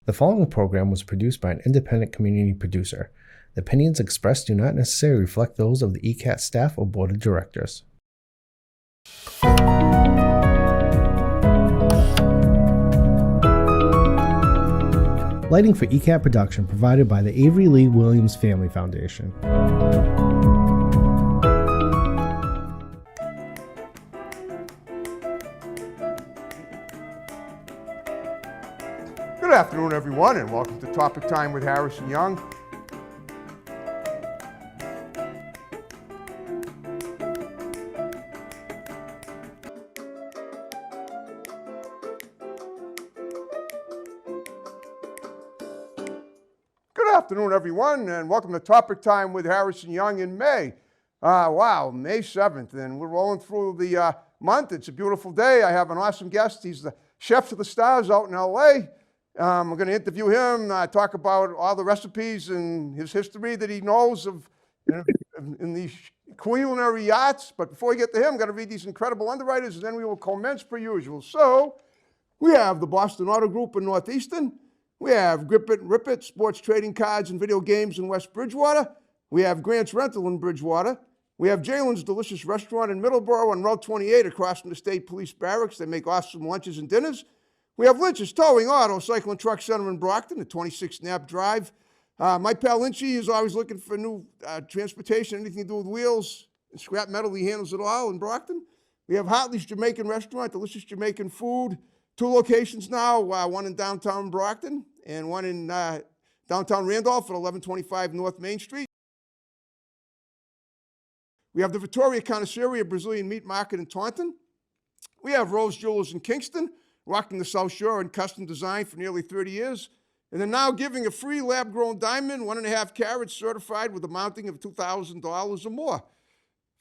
The following program was produced by an independent community producer. The opinions expressed do not necessarily reflect those of the ECAT staff or board of directors. Lighting for ECAT production provided by the Avery Lee Williams Family Foundation. Good afternoon, everyone, and welcome to Topic Time with Harrison Young. Good afternoon, everyone, and welcome to Topic Time with Harrison Young in May. Wow, May 7th, and we're rolling through the month. It's a beautiful day. I have an awesome guest. He's the chef to the stars out in L.A., we're going to interview him, talk about all the recipes and his history that he knows of in these culinary yachts. But before we get to him, I'm going to read these incredible underwriters, and then we will commence per usual. So we have the Boston Auto Group in North Easton. We have Grip It and Rip It, sports trading cards and video games in West Bridgewater. We have Grant's Rental in Bridgewater. We have Jalen's Delicious Restaurant in Middleborough on Route 28 across from the State Police Barracks. They make awesome lunches and dinners. We have Lynch's Towing Auto, Cycle and Truck Center in Brockton at 26 Knapp Drive. My pal Lynchy is always looking for new transportation, anything to do with wheels and scrap metal. He handles it all in Brockton. We have Hartley's Jamaican Restaurant, delicious Jamaican food. 2 locations now, one in downtown Brockton and one in downtown Randolph at 1125 North Main Street. We have the Victoria Connoisseria Brazilian Meat Market in Taunton. We have Rose Jewelers in Kingston, rocking the South Shore in custom design for nearly 30 years. And they're now giving a free lab-grown diamond, 1.5 carats, certified with a mounting of $2,000 or more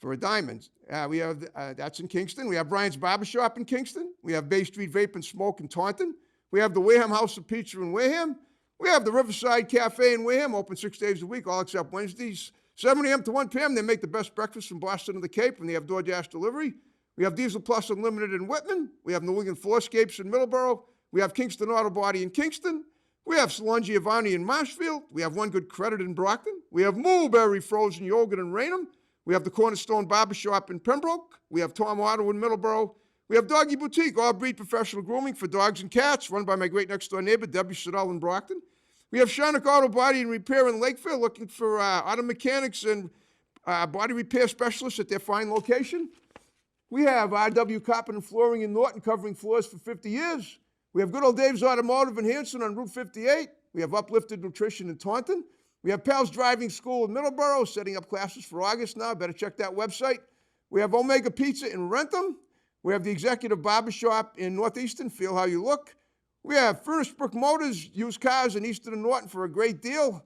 for a diamond. We have, that's in Kingston. We have Brian's Barbershop in Kingston. We have Bay Street Vape and Smoke in Taunton. We have the Wareham House of Pizza in Wareham. We have the Riverside Cafe in Wareham, open 6 days a week, all except Wednesdays, 7 a.m. to 1 p.m. They make the best breakfast from Boston to the Cape, and they have DoorDash delivery. We have Diesel Plus Unlimited in Whitman. We have New England Floorscapes in Middleborough. We have Kingston Auto Body in Kingston. We have Salon Giovanni in Marshfield. We have One Good Credit in Brockton. We have Mulberry Frozen Yogurt in Raynham. We have the Cornerstone Barbershop in Pembroke. We have Tom Auto in Middleborough. We have Doggy Boutique, all-breed professional grooming for dogs and cats, run by my great next-door neighbor, Debbie Siddall in Brockton. We have Sharnock Auto Body and Repair in Lakeville, looking for auto mechanics and body repair specialists at their fine location. We have RW Carpet and Flooring in Norton, covering floors for 50 years. We have Good Old Dave's Automotive in Hanson on Route 58. We have Uplifted Nutrition in Taunton. We have Pal's Driving School in Middleborough, setting up classes for August now. Better check that website. We have Omega Pizza in Rentham. We have the Executive Barbershop in Northeastern, Feel How You Look. We have Furnished Brook Motors, used cars in Easton and Norton for a great deal.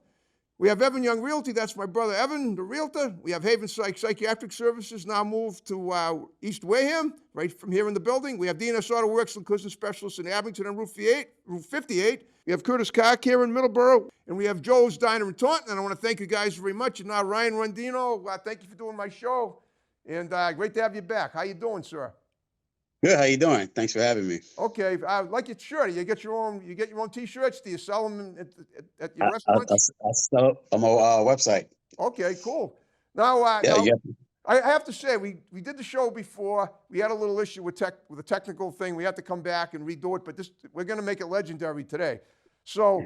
We have Evan Young Realty, that's my brother Evan, the realtor. We have Haven Psychiatric Services, now moved to East Wareham, right from here in the building. We have DNS Auto Works and Collision Specialists in Abington on Route 58. We have Curtis Car Care in Middleborough, and we have Joe's Diner in Taunton. And I want to thank you guys very much. And now Ryan Rondeno, thank you for doing my show, and great to have you back. How you doing, sir? Good. How you doing? Thanks for having me. Okay. Like your shirt. You get your own T-shirts. Do you sell them at your restaurant? I sell them on my website. Okay, cool. Now, I have to say, we did the show before. We had a little issue with a technical thing. We had to come back and redo it, but we're going to make it legendary today. So,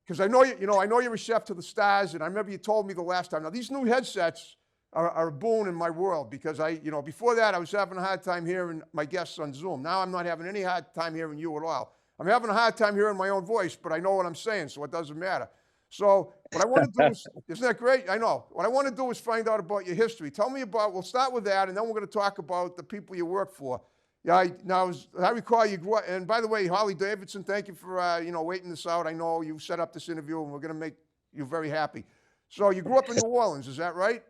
because I know you're a chef to the stars, and I remember you told me the last time. Now, these new headsets are a boon in my world, because before that I was having a hard time hearing my guests on Zoom. Now I'm not having any hard time hearing you at all. I'm having a hard time hearing my own voice, but I know what I'm saying, so it doesn't matter. So what I want to do is, isn't that great? I know. What I want to do is find out about your history. Tell me we'll start with that, and then we're going to talk about the people you work for. Yeah, as I recall, you grew up, and by the way, Holly Davidson, thank you for waiting this out. I know you set up this interview, and we're going to make you very happy. So you grew up in New Orleans, is that right?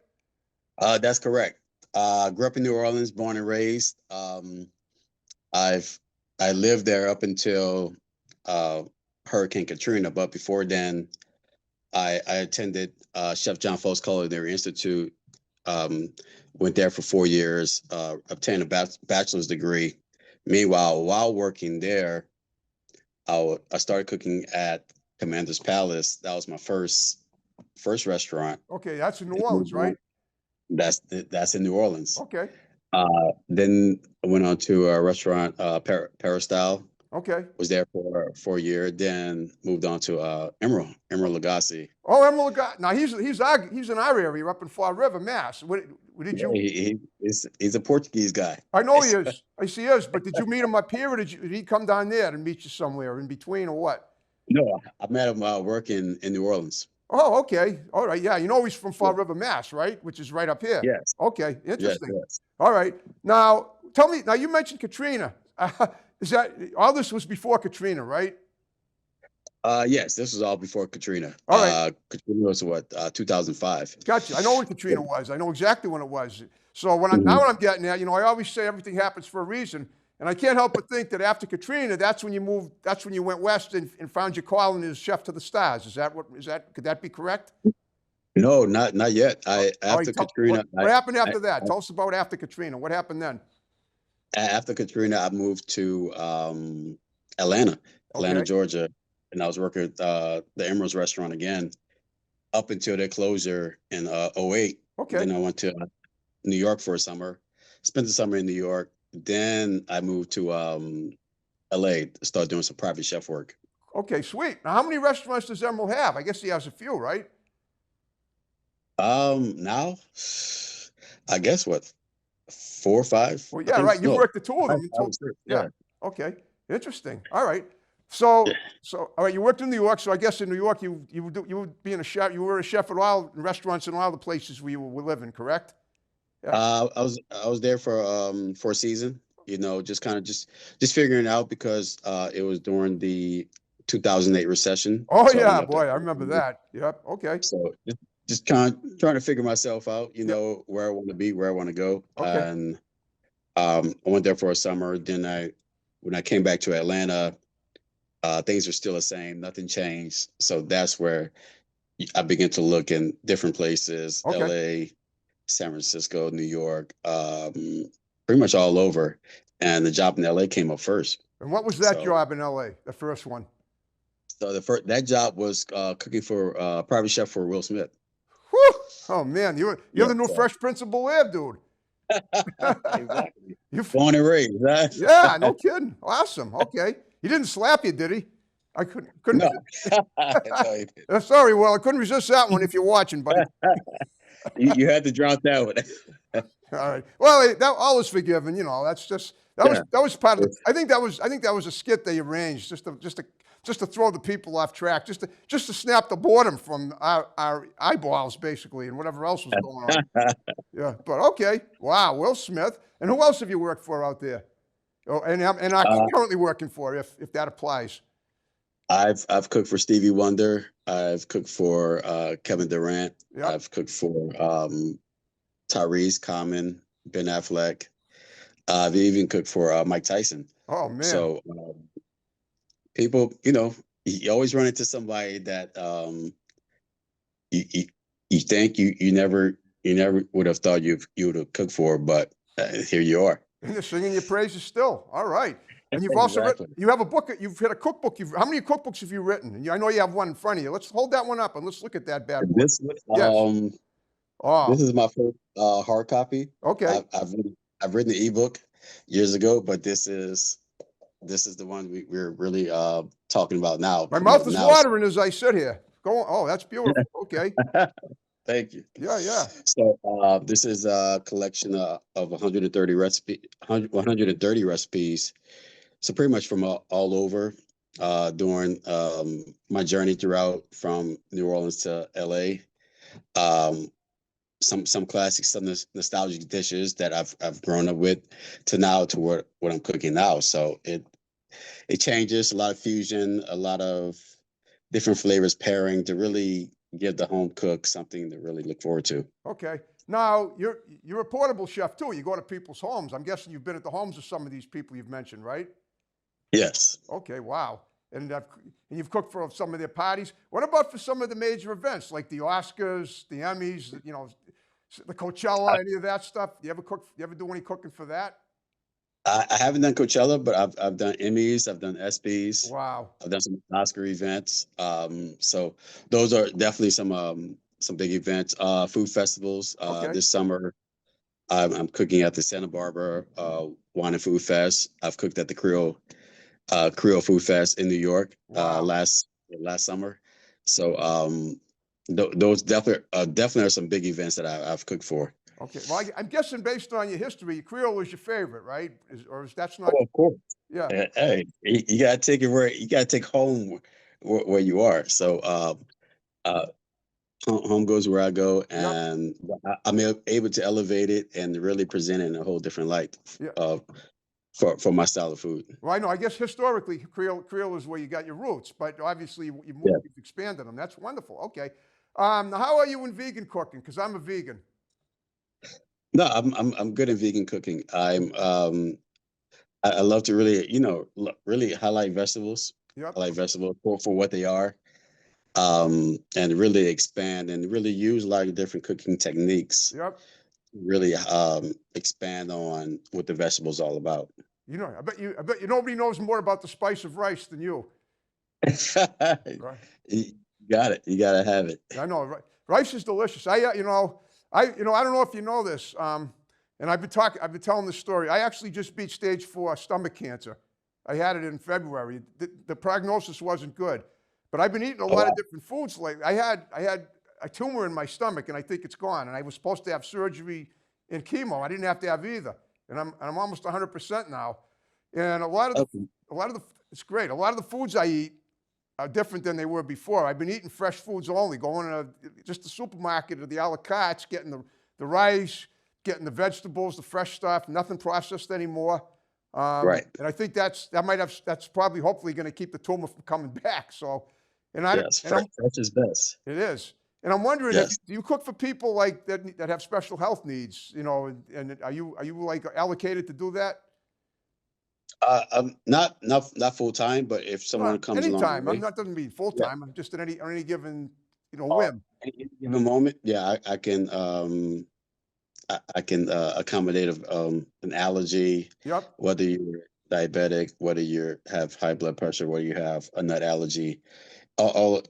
That's correct. Grew up in New Orleans, born and raised. I lived there up until Hurricane Katrina, but before then, I attended Chef John Folk's Culinary Institute. Went there for 4 years, obtained a bachelor's degree. Meanwhile, while working there, I started cooking at Commander's Palace. That was my first restaurant. Okay, that's in New Orleans, right? That's in New Orleans. Okay. Then I went on to a restaurant, Peristyle. Okay. Was there for a year. Then moved on to Emerald Lagasse. Oh, Emerald. Now he's in our area up in Fall River, Mass. What did you? He's a Portuguese guy. I know he is. I see he is. But did you meet him up here, or did he come down there and meet you somewhere in between, or what? No, I met him working in New Orleans. Oh, okay. All right. Yeah, you know he's from Fall River, Mass, right? Which is right up here. Yes. Okay. Interesting. Yes. All right. Now, tell me. Now, you mentioned Katrina. Is that all this was before Katrina, right? Yes, this was all before Katrina. All right. Katrina was what, 2005. Gotcha. I know when Katrina was. I know exactly when it was. So now what I'm getting at, I always say everything happens for a reason, and I can't help but think that after Katrina, that's when you moved. That's when you went west and found your calling as chef to the stars. Could that be correct? No, not yet. After Katrina. What happened after that? Tell us about after Katrina. What happened then? After Katrina, I moved to Atlanta, Georgia, and I was working at the Emerald's restaurant again up until their closure in 2008. Okay. Then I went to New York for a summer, spent the summer in New York. Then I moved to LA to start doing some private chef work. Okay, sweet. Now, how many restaurants does Emerald have? I guess he has a few, right? Now, I guess what, 4 or 5? Well, yeah, right. You worked the two of them. Yeah. Okay. Interesting. All right. So all right. You worked in New York. So I guess in New York, you would being a chef. You were a chef at all restaurants in all the places where you were living, correct? Yeah. I was there for a season. Just kind of just figuring it out because it was during the 2008 recession. Oh so yeah, boy, I remember that. Yep. Okay. So just kind of trying to figure myself out. Where I want to be, where I want to go. Okay. And I went there for a summer. Then when I came back to Atlanta, things are still the same. Nothing changed. So that's where I began to look in different places. Okay. LA, San Francisco, New York, pretty much all over. And the job in LA came up first. And what was that job in LA, the first one? So that job was cooking for private chef for Will Smith. Whew! Oh man, you're the new Fresh Prince of Bel-Air, dude. Exactly. Born and raised, huh? Yeah, no kidding. Awesome. Okay. He didn't slap you, did he? I couldn't. No. No, he didn't. Sorry, Will. I couldn't resist that one if you're watching, buddy. You had to drop that one. All right. Well, all is forgiven. That was part of. I think that was a skit they arranged just to throw the people off track, just to snap the boredom from our eyeballs, basically, and whatever else was going on. Yeah. But okay. Wow. Will Smith. And who else have you worked for out there? Oh, and I'm currently working for, if that applies. I've cooked for Stevie Wonder. I've cooked for Kevin Durant. Yep. I've cooked for Tyrese, Common, Ben Affleck. I've even cooked for Mike Tyson. Oh man! So people, you always run into somebody that you think you never would have thought you would have cooked for, but here you are. And you're singing your praises still. All right. And you've also written, you have a book, you've had a cookbook. How many cookbooks have you written? And I know you have one in front of you. Let's hold that one up and let's look at that bad boy. This is my first hard copy. Okay. I've written the ebook years ago, but this is the one we're really talking about now. My mouth is watering as I sit here. Go on. Oh, that's beautiful. Okay. Thank you. Yeah. So this is a collection of 130 recipes. So pretty much from all over during my journey throughout from New Orleans to LA. Some classic, some nostalgic dishes that I've grown up with to now to what I'm cooking now. So it changes, a lot of fusion, a lot of different flavors pairing to really give the home cook something to really look forward to. Okay. Now you're a portable chef too. You go to people's homes. I'm guessing you've been at the homes of some of these people you've mentioned, right? Yes. Okay. Wow. And you've cooked for some of their parties. What about for some of the major events like the Oscars, the Emmys, the Coachella, any of that stuff? You ever do any cooking for that? I haven't done Coachella, but I've done Emmys, I've done ESPYs, Wow. I've done some Oscar events. So those are definitely some big events. Food festivals. Okay. This summer, I'm cooking at the Santa Barbara Wine and Food Fest. I've cooked at the Creole Food Fest in New York Wow. last summer. So those definitely are some big events that I've cooked for. Okay. Well, I'm guessing based on your history, Creole is your favorite, right? Or is that's not? Oh, of course. Yeah. Hey, you gotta take it where you gotta take home where you are. So uh, home goes where I go, Yep. and I'm able to elevate it and really present it in a whole different light Yeah. uh, for my style of food. Well, I know. I guess historically, Creole is where you got your roots, but obviously you moved, Yeah. you've expanded them. That's wonderful. Okay. Now, how are you in vegan cooking? Because I'm a vegan. No, I'm good in vegan cooking. I love to really really highlight vegetables. I Yep. like vegetables for what they are, and really expand and really use a lot of different cooking techniques. Yep. Really expand on what the vegetables all about. You know, I bet you nobody knows more about the spice of rice than you. Right. You got it. You gotta have it. I know. Rice is delicious. I don't know if you know this. And I've been telling this story. I actually just beat stage 4 stomach cancer. I had it in February. The prognosis wasn't good, but I've been eating a Oh, lot of wow. different foods lately. I had a tumor in my stomach, and I think it's gone. And I was supposed to have surgery and chemo. I didn't have to have either, and I'm almost 100% now. And Okay. it's great. A lot of the foods I eat are different than they were before. I've been eating fresh foods only, going to just the supermarket or the a la cartes, getting the rice, getting the vegetables, the fresh stuff, nothing processed anymore. Right. And I think that's probably hopefully going to keep the tumor from coming back. So, and I Yes. and I'm Fresh is best. it is. And I'm wondering, Yes. do you cook for people like that have special health needs? You know, and are you like allocated to do that? I'm not full time, but if someone Well, comes along the anytime. I'm way, not doesn't mean full yeah. time. I'm just at any given Uh, whim. any given moment, yeah, I can I can accommodate an allergy, Yep. whether you're diabetic, whether you have high blood pressure, whether you have a nut allergy, all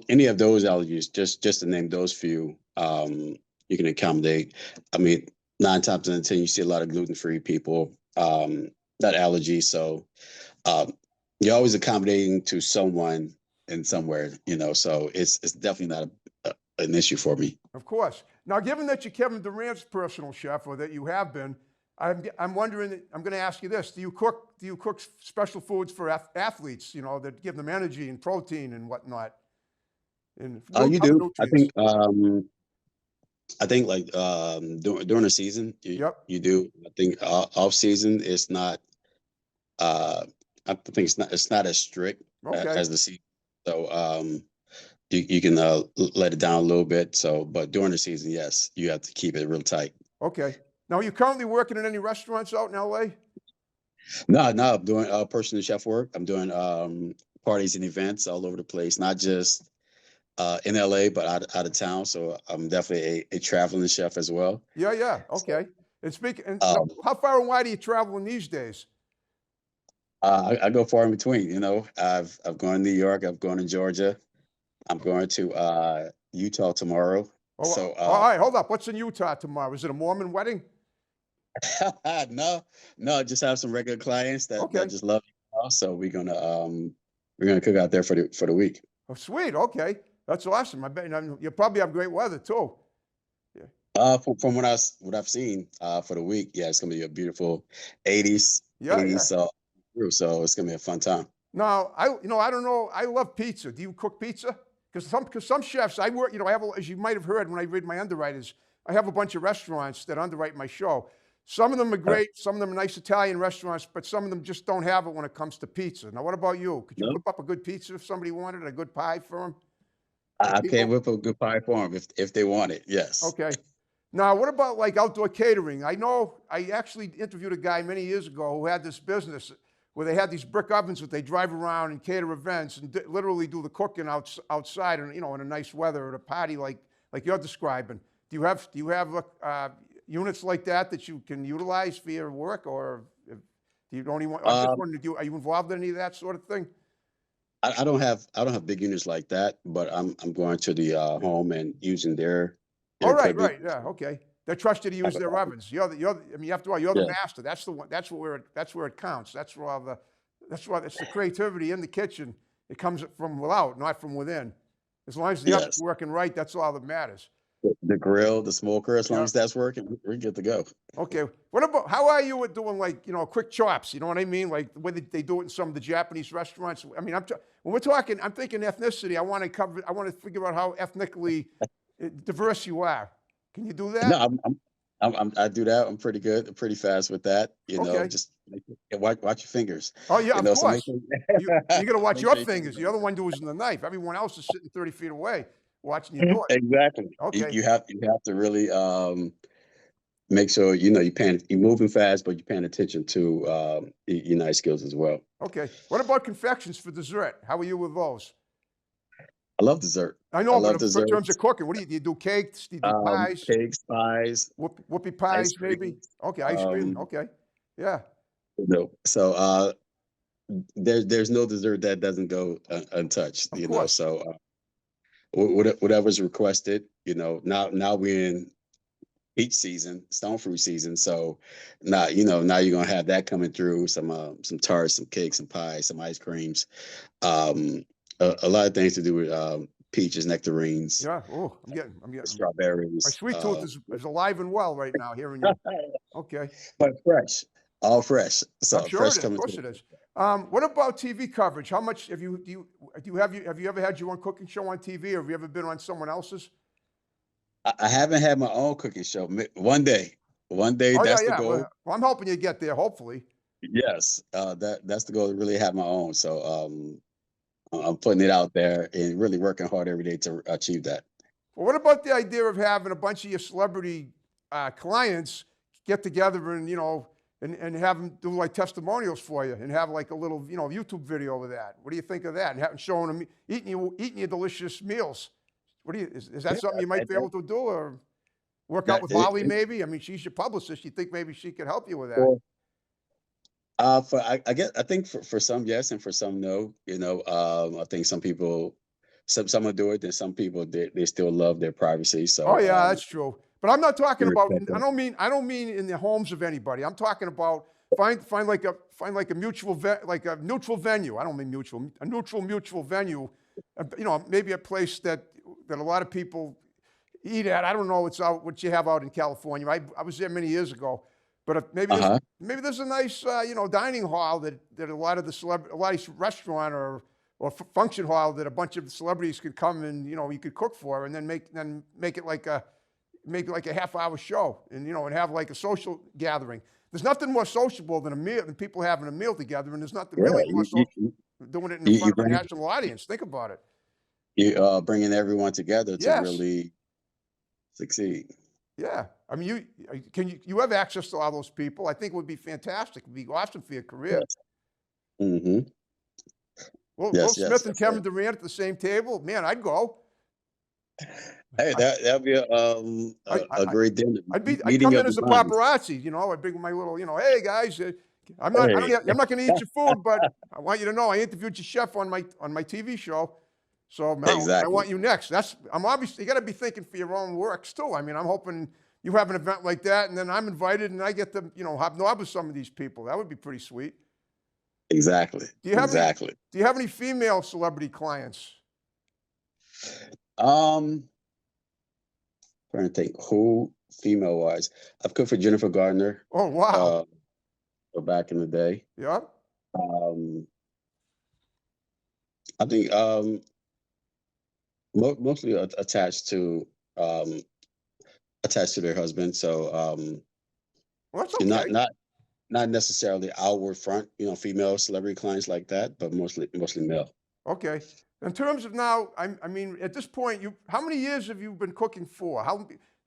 any of those allergies, just to name those few, you can accommodate. I mean, 9 times out of 10, you see a lot of gluten-free people, that allergy. So you're always accommodating to someone in somewhere, so it's definitely not an issue for me. Of course. Now, given that you're Kevin Durant's personal chef, or that you have been, I'm wondering. I'm going to ask you this: Do you cook special foods for athletes? You know, that give them energy and protein and whatnot, and You other do. nutrients. I think like during the season, Yep. you do. I think off season is not. Uh, I think it's not as strict Okay. as the season. So you can let it down a little bit. So, but during the season, yes, you have to keep it real tight. Okay. Now, are you currently working in any restaurants out in LA? No, I'm doing personal chef work. I'm doing parties and events all over the place, not just in LA, but out of town. So I'm definitely a traveling chef as well. Yeah. Yeah. So Okay. And speaking, and um, how far and wide are you traveling these days? I go far in between. I've gone to New York. I've gone to Georgia. I'm going to Utah tomorrow. Oh, So all right. Hold up. What's in Utah tomorrow? Is it a Mormon wedding? no, just have some regular clients that Okay. just love Utah. So we're gonna cook out there for the week. Oh, sweet. Okay. That's awesome. I bet you probably have great weather too. Yeah. From what I've seen for the week, yeah, it's gonna be a beautiful 80s, Yeah. 80s. Yeah. So it's gonna be a fun time. Now, I don't know. I love pizza. Do you cook pizza? Because some chefs, I work, I have, as you might have heard when I read my underwriters, I have a bunch of restaurants that underwrite my show. Some of them are Uh, great. Some of them are nice Italian restaurants, but some of them just don't have it when it comes to pizza. Now, what about you? Could you no, whip up a good pizza if somebody wanted a good pie for them? For I can people? whip a good pie for them if they want it. Yes. Okay. Now, what about like outdoor catering? I know I actually interviewed a guy many years ago who had this business where they had these brick ovens that they drive around and cater events and literally do the cooking outside and in a nice weather at a party like you're describing. Do you have units like that you can utilize for your work, or Do you only want? I'm just Um, wondering, are you involved in any of that sort of thing? I don't have big units like that, but I'm going to the home and using their Oh, right, equipment. right, yeah, okay. They're trusted to use their ovens. I mean, after all, you're the Yeah, master. That's the one. That's where it counts. That's why it's the creativity in the kitchen. It comes from without, not from within. As long as the oven's yes. working right, that's all that matters. The grill, the smoker, as long Yeah. as that's working, we're good to go. Okay. What about how are you at doing like quick chops? You know what I mean? Like the way they do it in some of the Japanese restaurants. I mean, when we're talking, I'm thinking ethnicity. I want to cover. I want to figure out how ethnically diverse you are. Can you do No, that? I do that. I'm pretty good. I'm pretty fast with that. Okay. Just watch your fingers. Oh yeah, of So make course. sure You got to watch make your sure you fingers. The other one using the knife. Everyone else is sitting 30 feet away watching you do it. exactly. Okay. You have to really make sure you're moving fast, but you're paying attention to your knife skills as well. Okay. What about confections for dessert? How are you with those? I love dessert. I I know, but love in terms of desserts. cooking, what do you do? Cakes? Do you do pies? Cakes, pies, Whoopie ice pies, maybe? cream. Okay, ice cream. Um, Okay. Yeah, so there's no dessert that doesn't go untouched. of course. So whatever's requested. Now we're in peach season, stone fruit season. So now you're gonna have that coming through. Some tarts, some cakes, some pies, some ice creams. A lot of things to do with peaches, nectarines, Yeah. Oh, I'm getting, my strawberries. sweet tooth is alive and well right now hearing you. Okay. But fresh, all fresh. I'm So sure fresh it is. Of coming course through. it is. What about TV coverage? How much have you ever had your own cooking show on TV, or have you ever been on someone else's? I haven't had my own cooking show. One day, Oh yeah, that's the yeah. goal. Well, I'm helping you get there, hopefully. Yes, that's the goal, to really have my own. So I'm putting it out there and really working hard every day to achieve that. Well, what about the idea of having a bunch of your celebrity clients get together and and have them do like testimonials for you and have like a little YouTube video of that? What do you think of that? And showing them eating your delicious meals. Is that something you might be able to do, or work out That with it, Holly it, maybe? I mean, she's your publicist. You think maybe she could help you with that? for I think for some yes, and for some no. I think some people, some will do it, and some people they still love their privacy. Oh So yeah, that's true. But I'm not talking we about. respect that. I don't mean in the homes of anybody. I'm talking about find like a like a neutral venue. I don't mean mutual. A mutual venue. Maybe a place that a lot of people eat at. I don't know what you have out in California. I was there many years ago. But Uh-huh. maybe there's a nice dining hall that a lot of a lot of restaurant or function hall that a bunch of celebrities could come and you could cook for, and then make it like a half-hour show, and and have like a social gathering. There's nothing more sociable than than people having a meal together, and there's nothing Yeah, really more social than doing it in you, front you of a bring national audience. Think about it. you bringing everyone together to Yes. really succeed. Yeah. I mean, you have access to all those people. I think it would be fantastic. It would be awesome for your career. Yes. Hmm. Will Yes. Smith Yes. and That's right. Kevin Durant at the same table? Man, I'd go. Hey, I, that'd be I, a I, great dinner, I'd meeting come of in the as a minds. paparazzi. I'd bring my little, hey guys, Hey, I'm not going to eat your food, but I want you to know I interviewed your chef on my TV show. So now I exactly, want you next. I'm obviously, you got to be thinking for your own works too. I mean, I'm hoping you have an event like that, and then I'm invited, and I get to, hobnob with some of these people. That would be pretty sweet. exactly, Do you have any? exactly. Do you have any female celebrity clients? Um, Trying to think who female wise. I've cooked for Jennifer Garner, Oh wow, uh, back in the day. yeah. Um, I think mostly um attached to their husband. So Well, that's you're okay. not necessarily outward front, female celebrity clients like that, but mostly male. Okay. In terms of now, I mean, at this point, how many years have you been cooking for?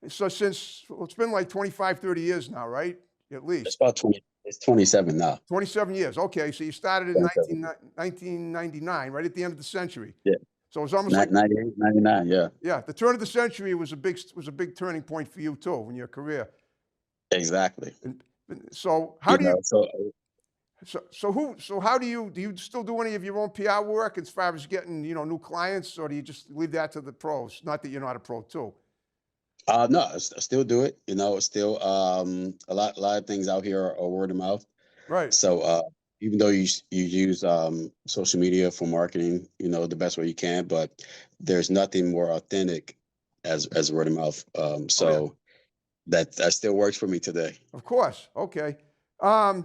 It's been like 25, 30 years now, right? At It's least. about 20. It's 27 now. 27 years. Okay. So you started in 27. 1999, right at the end of the century. Yeah. So it was almost like, 98, 99. Yeah. yeah, the turn of the century was a big turning point for you too in your career. Exactly. And so how do you, So So how do you still do any of your own PR work as far as getting, new clients, or do you just leave that to the pros? Not that you're not a pro too. No, I still do it. It's still a lot of things out here are word of mouth. Right. So even though you use social media for marketing, the best way you can, but there's nothing more authentic as word of mouth. Oh yeah. So that still works for me today. Of course. Okay. Now?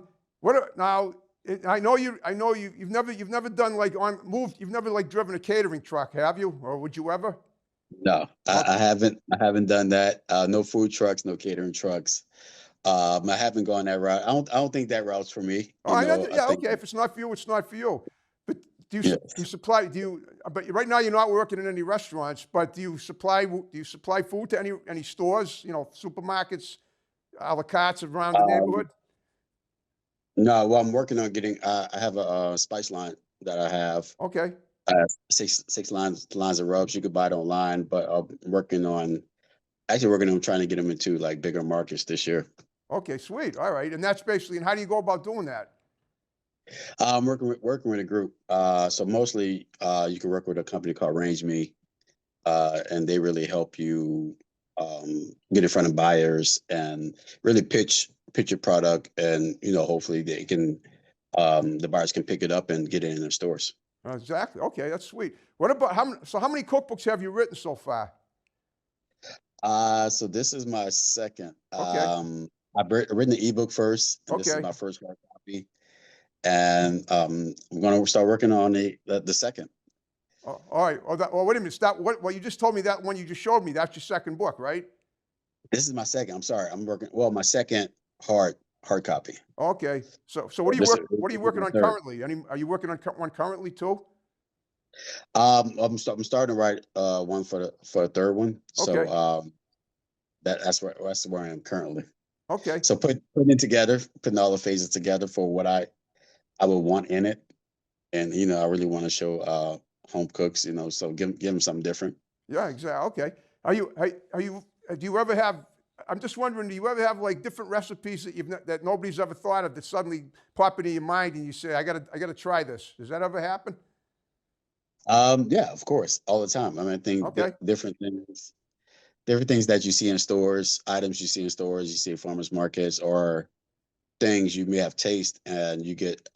You've never done like You've never like driven a catering truck, have you? Or would you ever? No, I Okay. haven't done that. No food trucks, no catering trucks. I haven't gone that route. I don't think that route's for me. Oh, I know. I Yeah. think Okay. If it's not for you, it's not for you. But do you yes. supply? But right now you're not working in any restaurants. But do you supply food to any stores? Supermarkets, a la cartes around the Um, neighborhood. no, well, I'm working on getting. I have a, spice line that I have. Okay. I have six lines of rubs. You could buy it online, but I'm working on trying to get them into like bigger markets this year. Okay. Sweet. All right. And that's basically. And how do you go about doing that? I'm working with a group. So mostly, you can work with a company called Range Me, and they really help you get in front of buyers and really pitch your product, and hopefully they can the buyers can pick it up and get it in their stores. Exactly. Okay. That's sweet. What about how many cookbooks have you written so far? So this is my second. Okay. I've written the ebook first, and this is Okay. my first hard copy, and I'm going to start working on the second. All right. Wait a minute. Stop. Well, you just told me that one you just showed me. That's your second book, right? This is my second. I'm sorry. I'm working. Well, my second hard copy. Okay. So what are you This is, what are you this is working my on third. currently? Are you working on one currently too? I'm starting to write one for the third one. So Okay. that's where I am currently. Okay. So putting it together, putting all the phases together for what I would want in it, and I really want to show home cooks, so give them something different. Yeah. Exactly. Okay. Are you? Do you ever have? I'm just wondering. Do you ever have like different recipes that nobody's ever thought of that suddenly pop into your mind and you say, I gotta try this. Does that ever happen? Yeah, of course, all the time. I mean, I think Okay. different things that you see in stores, items you see in stores, you see at farmers markets, or things you may have taste, and you get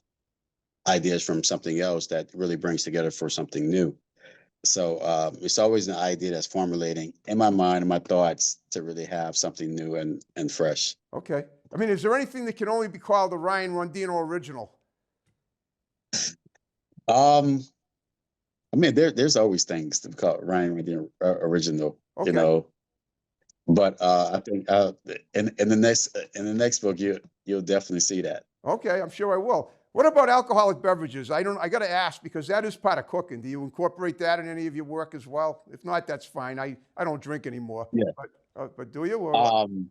ideas from something else that really brings together for something new. So it's always an idea that's formulating in my mind and my thoughts to really have something new and fresh. Okay. I mean, is there anything that can only be called the Ryan Rondeno original? Um, I mean, there's always things to call Ryan with the original, Okay. but I think in the next book you'll definitely see that. Okay, I'm sure I will. What about alcoholic beverages? I got to ask because that is part of cooking. Do you incorporate that in any of your work as well? If not, that's fine. I don't drink anymore. Yeah. But do you? Or what? Um,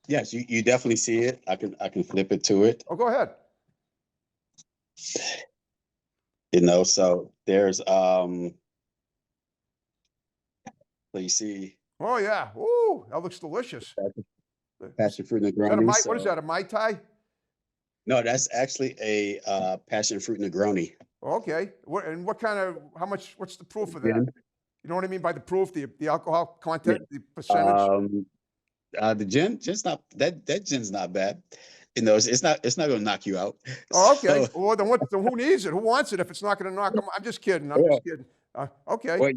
yes, you definitely see it. I can flip it to it. Oh, go ahead. So there's so you see Oh yeah. Ooh, that looks delicious. Is passion fruit that a Negroni. What is So that? A Mai Tai? no, that's actually a passion fruit Negroni. Okay. What kind of? How much? What's the proof of that? Gin. You know what I mean by the proof? The alcohol Yeah. content, the percentage. The gin's not that gin's not bad. It's not gonna knock you out. Oh, okay. So Well, then who needs it? Who wants it if it's not going to knock them? I'm just kidding. I'm yeah, just kidding. Okay. well,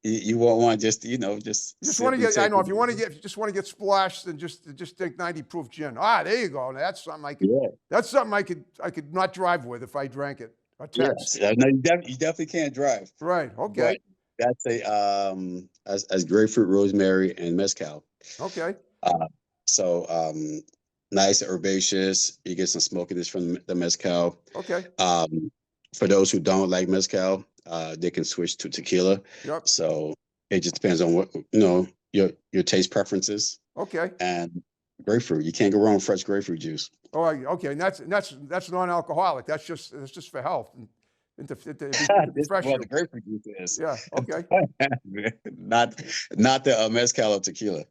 you won't want just You just want to simply get. I take know it. if you just want to get splashed, then just take 90 proof gin. Ah, there you go. That's something I could. Yeah. That's something I could not drive with if I drank it. Or text. Yes. No, you definitely can't drive, Right. Okay. but that's as grapefruit, rosemary, and mezcal. Okay. Uh, so nice and herbaceous. You get some smokiness from the mezcal. Okay. For those who don't like mezcal, they can switch to tequila. Yep. So it just depends on what your taste preferences. Okay. And grapefruit, you can't go wrong with fresh grapefruit juice. Oh, okay. And that's non-alcoholic. That's just for health and to refresh Well, you. the grapefruit juice is Yeah. Okay. not the mezcal or tequila.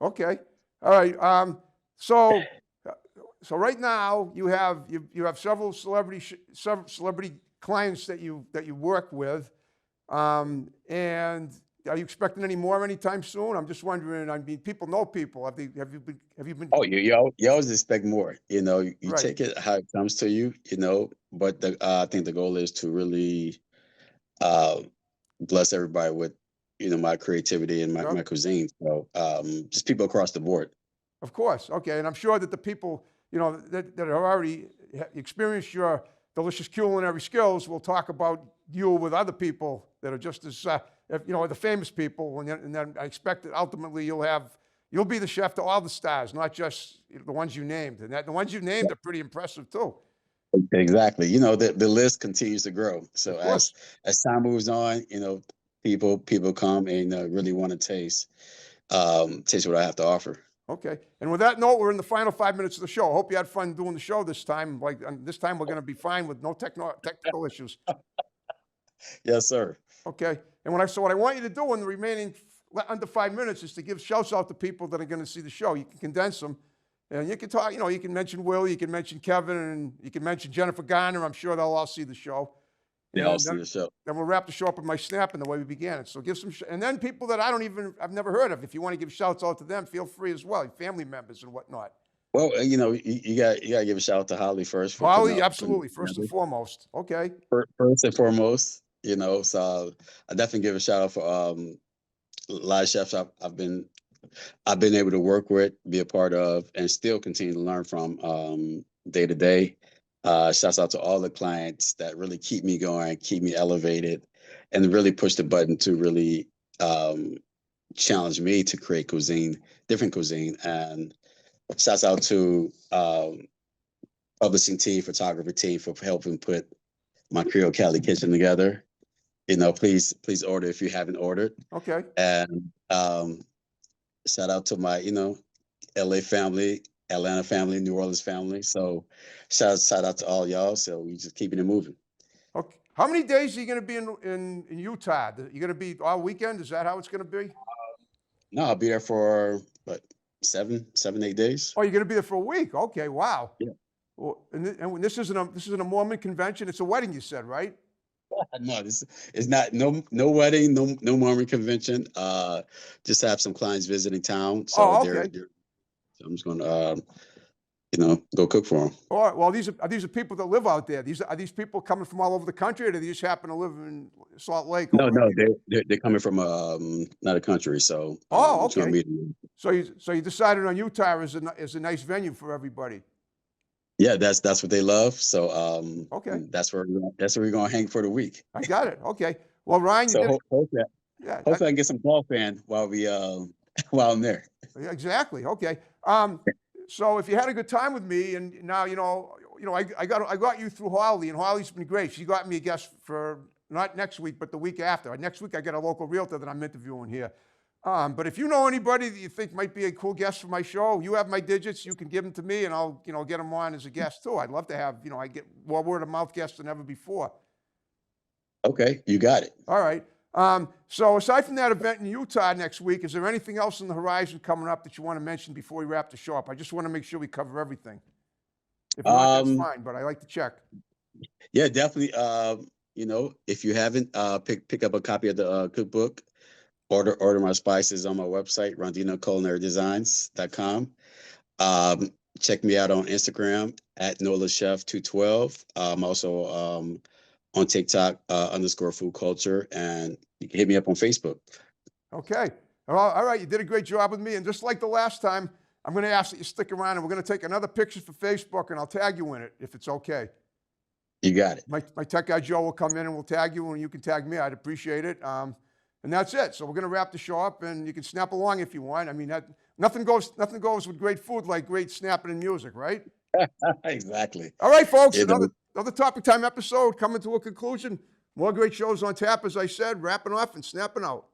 Okay. All right. So, so right now you have several celebrity clients that you work with, and are you expecting any more anytime soon? I'm just wondering. I mean, people know people. Have you been? Oh, you always expect more. You Right. take it how it comes to you. But I think the goal is to really bless everybody with my creativity and my Yep. cuisine. So just people across the board. Of course. Okay. And I'm sure that the people, that have already experienced your delicious culinary skills will talk about you with other people that are just as, the famous people. And then I expect that ultimately you'll be the chef to all the stars, not just the ones you named. And the ones you named are pretty impressive too. Exactly. The list continues to grow. So Of course. as time moves on, people come and really want to taste what I have to offer. Okay. And with that note, we're in the final 5 minutes of the show. I hope you had fun doing the show this time. And this time we're going to be fine with no technical issues. Yes, sir. Okay. And what I want you to do in the remaining under 5 minutes is to give shouts out to people that are going to see the show. You can condense them, and you can talk. You can mention Will, you can mention Kevin, and you can mention Jennifer Garner. I'm sure they'll all see the show. They all see the show. Then we'll wrap the show up with my snap and the way we began it. So give some, and then people that I've never heard of. If you want to give shouts out to them, feel free as well, family members and whatnot. Well, you got to give a shout out to Holly first. Holly, absolutely, first and foremost. Okay. First and foremost, so I definitely give a shout out for a lot of chefs I've been able to work with, be a part of, and still continue to learn from day to day. Shouts out to all the clients that really keep me going, keep me elevated, and really push the button to really challenge me to create different cuisine. And shouts out to publishing team, photography team for helping put my Creole Cali kitchen together. Please order if you haven't ordered. Okay. And shout out to my, LA family, Atlanta family, New Orleans family. So shout out to all y'all. So we just keeping it moving. Okay. How many days are you going to be in Utah? You going to be all weekend? Is that how it's going to be? No, I'll be there for 7, 8 days. Oh, you're going to be there for a week. Okay. Wow. Yeah. Well, and this isn't a Mormon convention. It's a wedding, you said, right? No, this is not no wedding, no Mormon convention. Just have some clients visiting town. So okay. So I'm just gonna go cook for them. All right. Well, are these people that live out there? Are these people coming from all over the country, or do they just happen to live in Salt Lake? No, they're coming from another country. So okay. So you decided on Utah as a nice venue for everybody. Yeah, that's what they love. So okay, that's where we're gonna hang for the week. I got it. Okay. Well, Ryan, hopefully I can get some golf in while I'm there. Exactly. Okay. So if you had a good time with me, and now I got you through Holly, and Holly's been great. She got me a guest for not next week, but the week after. Next week I got a local realtor that I'm interviewing here. But if you know anybody that you think might be a cool guest for my show, you have my digits. You can give them to me, and I'll get them on as a guest too. I'd love to have I get more word of mouth guests than ever before. Okay, you got it. All right. So aside from that event in Utah next week, is there anything else on the horizon coming up that you want to mention before we wrap the show up? I just want to make sure we cover everything. If not, that's fine, but I like to check. Yeah, definitely. If you haven't, pick up a copy of the cookbook. Order my spices on my website, Rondeno culinary.com. Check me out on Instagram at NolaChef212. I'm also on TikTok _food culture, and you can hit me up on Facebook. Okay. All right. You did a great job with me. And just like the last time, I'm going to ask that you stick around, and we're going to take another picture for Facebook, and I'll tag you in it if it's okay. You got it. My tech guy, Joe, will come in and we'll tag you, and you can tag me. I'd appreciate it. And that's it. So we're going to wrap the show up, and you can snap along if you want. I mean, nothing goes with great food like great snapping and music, right? Exactly. All right, folks. Another Topic Time episode coming to a conclusion. More great shows on tap, as I said, wrapping off and snapping out.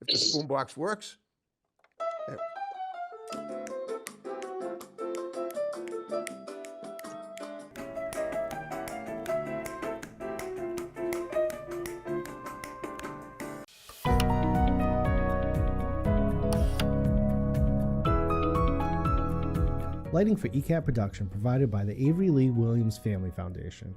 If the boombox works. There. Lighting for ECAT production provided by the Avery Lee Williams Family Foundation.